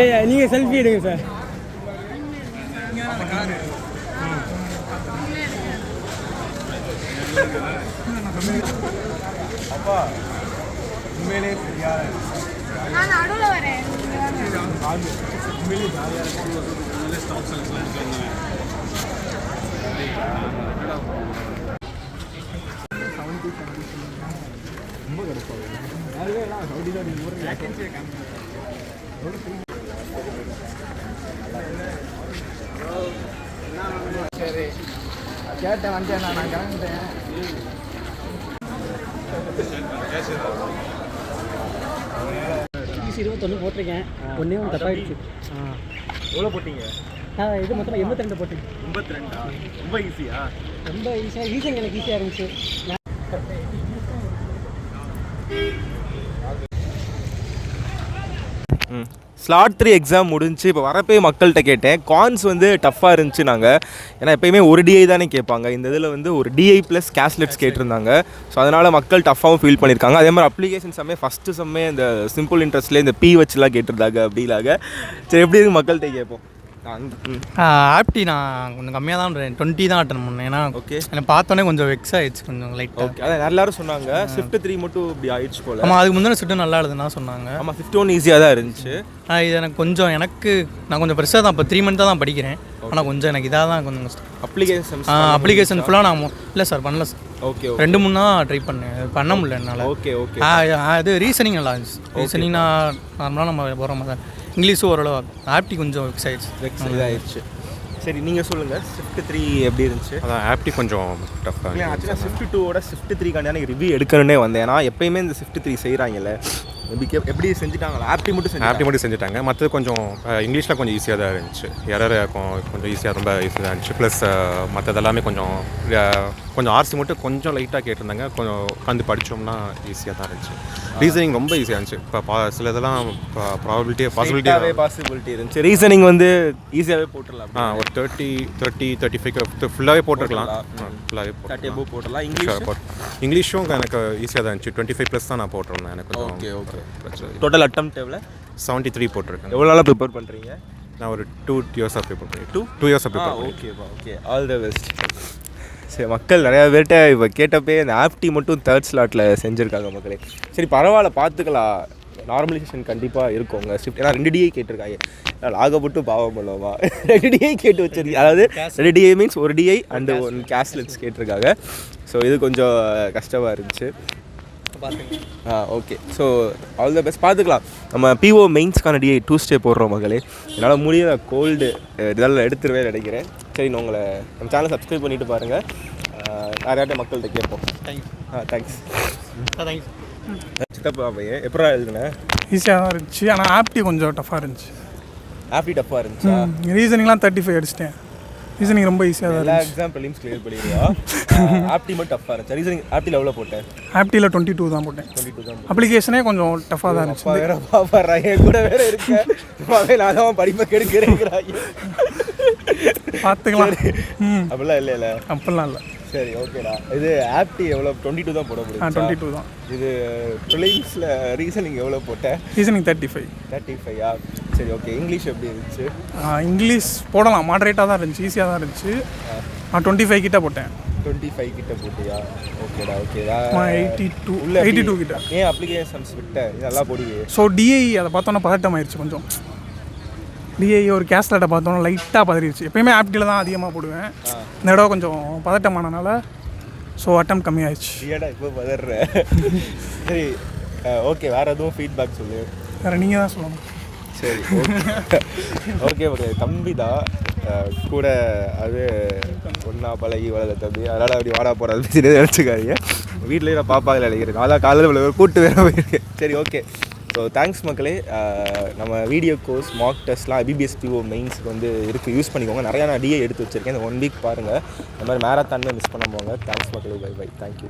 ஏய் நீங்கள் செல்ஃபி எடுங்க சார். அப்பா உண்மையிலே சரியா நான் நடுவுல வரேன். உண்மையிலே ஜாலியாக இருக்கும். ஸ்டாக் செல்ஸ்லாம் இருக்காங்க. ரொம்ப கடுப்பாக அதுவே எல்லாம் சவுடி சரி கேட்டேன் வந்துட்டேன் நான் கிளம்பிட்டேன். ஈஸி 21 போட்டிருக்கேன். ஒன்றே ஒன்று தப்பாயிடுச்சு. எவ்வளோ போட்டீங்க? இது மொத்தம் 82 போட்டேன். 82 ரொம்ப ஈஸியா? ரொம்ப ஈஸியாக ரீசன் எனக்கு ஈஸியாக இருந்துச்சு. ஸ்லாட் 3 எக்ஸாம் முடிஞ்சு இப்போ வரப்பே மக்கள்கிட்ட கேட்டேன். கான்ஸ் வந்து டஃப்பாக இருந்துச்சு நாங்கள். ஏன்னா எப்போயுமே ஒரு டிஐ தானே கேட்பாங்க. இந்த இதில் வந்து ஒரு டிஐ ப்ளஸ் கேஸ்லெட்ஸ் கேட்டிருந்தாங்க. ஸோ அதனால் மக்கள் டஃப்பாகவும் ஃபீல் பண்ணியிருக்காங்க. அதே மாதிரி அப்ளிகேஷன் சம்மே ஃபஸ்ட்டு சம்மே இந்த சிம்பிள் இன்ட்ரெஸ்ட்லேயே இந்த பி வச்சுலாம் கேட்டிருந்தாங்க அப்படிலாக. சரி எப்படி இருக்கு மக்கள்கிட்ட கேட்போம். ஆப்டி நான் கொஞ்சம் கம்மியாக தான் 20 தான் அட்டன் பண்ணேன். ஏன்னா ஓகே எனக்கு பார்த்தோன்னே கொஞ்சம் வெக்ஸ் ஆகிடுச்சு கொஞ்சம் லைட்டாக. ஓகே அதான் எல்லாரும் சொன்னாங்க ஷிஃப்ட் 3 மட்டும் இப்படி ஆயிடுச்சு போல். ஆமாம் அதுக்கு முந்தின ஷிஃப்ட்டு நல்லா எழுதுனா சொன்னாங்க. ஆமாம் ஷிஃப்ட் 1 ஈஸியாக தான் இருந்துச்சு. இது எனக்கு கொஞ்சம் நான் கொஞ்சம் பெருசாக தான் இப்போ 3 மந்த்தாக தான் படிக்கிறேன். ஆனால் கொஞ்சம் எனக்கு இதாக தான் கொஞ்சம் அப்ளிகேஷன் ஃபுல்லாக நான் இல்லை சார் பண்ணல சார். ஓகே 2-3 தான் ட்ரை பண்ணேன் பண்ண முடியல என்னால். ஓகே ஓகே அது ரீசனிங் நல்லா இருந்துச்சு. ரீசனிங் நான் நார்மலாக நம்ம போகிற மாதிரி தான். இங்கிலீஷும் ஓரளவு ஆப்டி கொஞ்சம் வெக்ஸ் ஆயிடுச்சு. சரி நீங்கள் சொல்லுங்கள் ஷிஃப்ட் 3 எப்படி இருந்துச்சு? அதான் ஆப்டி கொஞ்சம் டஃப்பாக இல்லை ஆக்சுவலாக ஷிஃப்ட் 2ஓட ஷிஃப்ட் 3 எனக்கு ரிவ்யூ எடுக்கணுன்னே வந்தேன். ஏன்னா எப்பயுமே இந்த ஷிஃப்ட் 3 செய்கிறாங்கல்ல எப்படி செஞ்சுட்டாங்களா? ஆப்டி மட்டும் செஞ்சுட்டாங்க. மற்றது கொஞ்சம் இங்கிலீஷில் கொஞ்சம் ஈஸியாக தான் இருந்துச்சு. எரர் கொஞ்சம் ஈஸியாக ரொம்ப ஈஸியாக தான் இருந்துச்சு. ப்ளஸ் மற்றது எல்லாமே கொஞ்சம் ஆர்சி மட்டும் கொஞ்சம் லைட்டாக கேட்டிருந்தாங்க. கொஞ்சம் உட்காந்து படித்தோம்னா ஈஸியாக தான் இருந்துச்சு. ரீசனிங் ரொம்ப ஈஸியாக இருந்துச்சு. இப்போ சில இதெல்லாம் பாசிபிலிட்டி இருந்துச்சு. ரீசனிங் வந்து ஈஸியாகவே போட்டுடலாம். ஒரு 35 ஃபுல்லாகவே போட்டிருக்கலாம். ஃபுல்லாகவே போட்டுடலாம். இங்கிலீஷும் எனக்கு ஈஸியாக தான் இருந்துச்சு. 25+ தான் நான் போட்டிருந்தேன். எனக்கு ஓகே ஓகே டோட்டல் அட்டெம்ப்ட் எவ்வளோ? 73 போட்டிருக்கேன். எவ்வளோ நாளாக ப்ரிப்பேர் பண்ணுறீங்க? நான் ஒரு 2 இயர்ஸாக ப்ரிப்பேர் பண்ணேன். 2 இயர்ஸாக ப்ரிப்பேர் பண்ணேன். ஓகேப்பா ஓகே ஆல் த பெஸ்ட். சரி மக்கள் நிறையா பேர்கிட்ட இப்போ கேட்டப்பே இந்த ஆப்டி மட்டும் 3rd ஸ்லாட்டில் செஞ்சுருக்காங்க மக்களே. சரி பரவாயில்ல பார்த்துக்கலாம். நார்மலைசேஷன் கண்டிப்பாக இருக்குங்க ஷிஃப்ட். ஏன்னா 2 டிஐ கேட்டிருக்காங்க. லாகப்பட்டு பாவம் பண்ணுவா 2 டிஐ கேட்டு வச்சிருக்கீங்க. அதாவது 2 டிஐ மீன்ஸ் 1 டிஐ அண்ட் 1 கேஸ்லெட்ஸ் கேட்டிருக்காங்க. ஸோ இது கொஞ்சம் கஷ்டமாக இருந்துச்சு. Okay so all the best. பார்த்துக்கலாம். நம்ம பிஓ மெயின்ஸ்க்கான டிஐ 2 ஸ்டே போடுறோம் மகளே. என்னால் முடியாத கோல்டு இதெல்லாம் எடுத்துருவேன் நினைக்கிறேன். சரி நான் உங்களை நம்ம சேனலை சப்ஸ்கிரைப் பண்ணிவிட்டு பாருங்கள். நிறையாட்ட மக்கள்கிட்ட கேட்போம். தேங்க்ஸ். சித்தப்பா பையன் எப்படா எழுதுனேன்? ஈஸியாக தான் இருந்துச்சு. ஆனால் ஆப்டி கொஞ்சம் டஃப்பாக இருந்துச்சு. ஆப்டி டஃப்பாக இருந்துச்சு. ரீசனிங்லாம் 35 அடிச்சிட்டேன். ரீசனிங் ரொம்ப ஈஸியாக தான் எல்லா எக்ஸாம் ப்ரிலிம்ஸ் கிளியர் பண்ணிடுறியா? ஆப்டி மட்டும் டஃப்பாக இருந்துச்சு. ரீசனிங் ஆப்டியில் எவ்வளோ போட்டேன்? ஆப்டியில் 22 தான் போட்டேன். 22 தான். அப்ளிகேஷனே கொஞ்சம் டஃப்பாக தான் இருந்துச்சு. வேறு பாப்பாரா என் கூட வேறு இருக்கேன். நான் தான் படிப்பை கெடுக்கிறேங்கிறாங்க. பார்த்துக்கலாம். அப்படிலாம் இல்லை அப்படிலாம் இல்லை. சரி ஓகேடா. இது ஆப்டி எவ்வளோ? 22 தான் போட முடியும். 22 தான். இது ப்ரிலிம்ஸில் ரீசனிங் எவ்வளோ போட்டேன்? ரீசனிங் 35. 35யா? சரி ஓகே. இங்கிலீஷ் எப்படி இருந்துச்சு? இங்கிலீஷ் போடலாம், மாடரேட்டாக தான் இருந்துச்சு, ஈஸியாக தான் இருந்துச்சு. நான் 25 கிட்ட போட்டேன். 25 கிட்ட போட்டியா? ஓகேடா ஓகே. 82 கிட்ட. ஏன் அப்ளிகேஷன்ஸ் விட்டேன்? இதெல்லாம் போடுவே. ஸோ டிஐ அதை பார்த்தோன்னா பதட்டம் ஆயிடுச்சு கொஞ்சம். டிஐ ஒரு கேஸ்லெட்டை பார்த்தோன்னா லைட்டாக பதறிடுச்சு. எப்பயுமே ஆப்டியில் தான் அதிகமாக போடுவேன். இந்த இடம் கொஞ்சம் பதட்டமானனால ஸோ அட்டம் கம்மியாகிடுச்சு. ஏடா இப்போ பதற. சரி ஓகே. வேறு எதுவும் ஃபீட்பேக் சொல்லு. வேறு நீங்கள் தான் சொல்லணும். சரி ஓகே ஓகே. தம்பி தான் கூட அது ஒன்றா பழகி வளர்ந்த தம்பி. அதனால் அப்படி வாடா போகிறது பேசிட்டு நினச்சிக்காதீங்க. வீட்டிலேயே நான் பாப்பாவில் நினைக்கிறேன். நாளாக காலையில் கூப்பிட்டு வேற போயிருக்கேன். சரி ஓகே. ஸோ தேங்க்ஸ் மக்களே. நம்ம வீடியோ கோர்ஸ் மார்க் டெஸ்ட்லாம் ஐபிபிஎஸ் பிஓ மெயின்ஸுக்கு வந்து இருக்குது, யூஸ் பண்ணிக்கோங்க. நிறையா நான் டிஏ எடுத்து வச்சுருக்கேன். இந்த 1 வீக் பாருங்கள். இந்த மாதிரி மேரத்தானே மிஸ் பண்ண போங்க. தேங்க்ஸ் மக்களே. Bye bye. தேங்க்யூ.